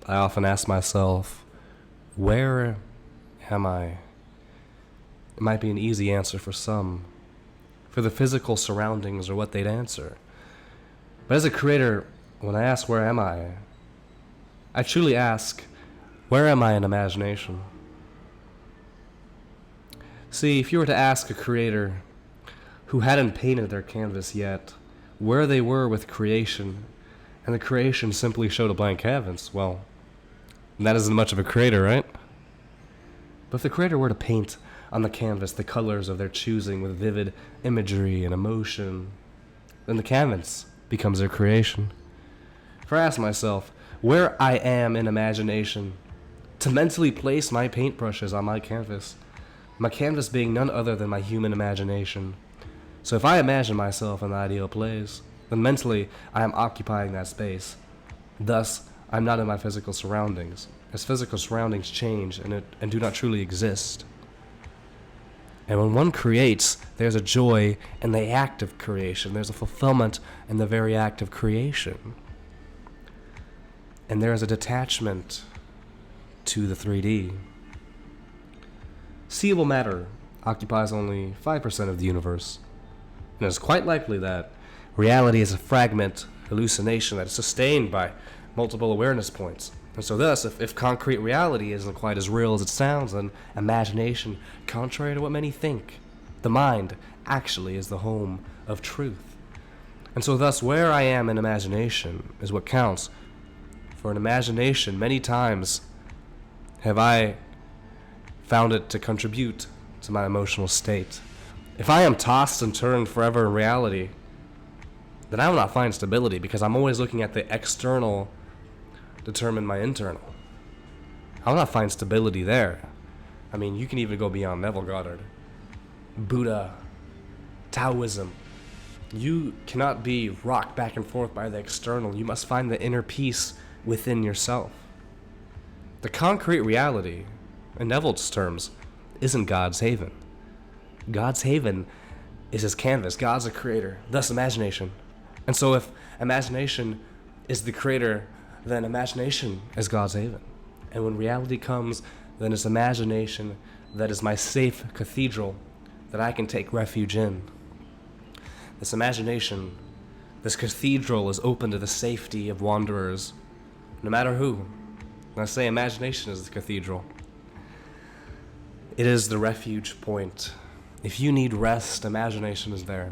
I often ask myself, where am I? It might be an easy answer for some, for the physical surroundings are what they'd answer. But as a creator, when I ask where am I truly ask, where am I in imagination? See, if you were to ask a creator who hadn't painted their canvas yet where they were with creation, and the creation simply showed a blank canvas, well, that isn't much of a creator, right? But if the creator were to paint on the canvas the colors of their choosing with vivid imagery and emotion, then the canvas becomes their creation. For I ask myself, where I am in imagination, to mentally place my paintbrushes on my canvas being none other than my human imagination. So if I imagine myself in the ideal place, then mentally I am occupying that space. Thus, I'm not in my physical surroundings, as physical surroundings change and do not truly exist. And when one creates, there's a joy in the act of creation. There's a fulfillment in the very act of creation. And there is a detachment to the 3D. Seeable matter occupies only 5% of the universe, and it's quite likely that reality is a fragment hallucination that is sustained by multiple awareness points. And so thus, if concrete reality isn't quite as real as it sounds, then imagination, contrary to what many think, the mind actually is the home of truth. And so thus, where I am in imagination is what counts. For in imagination, many times have I found it to contribute to my emotional state. If I am tossed and turned forever in reality, then I will not find stability, because I'm always looking at the external determine my internal. I will not find stability there. I mean, you can even go beyond Neville Goddard, Buddha, Taoism. You cannot be rocked back and forth by the external. You must find the inner peace within yourself. The concrete reality, in Neville's terms, isn't God's haven. God's haven is his canvas. God's a creator, thus imagination. And so if imagination is the creator, then imagination is God's haven. And when reality comes, then it's imagination that is my safe cathedral that I can take refuge in. This imagination, this cathedral, is open to the safety of wanderers, no matter who. When I say imagination is the cathedral, it is the refuge point. If you need rest, imagination is there.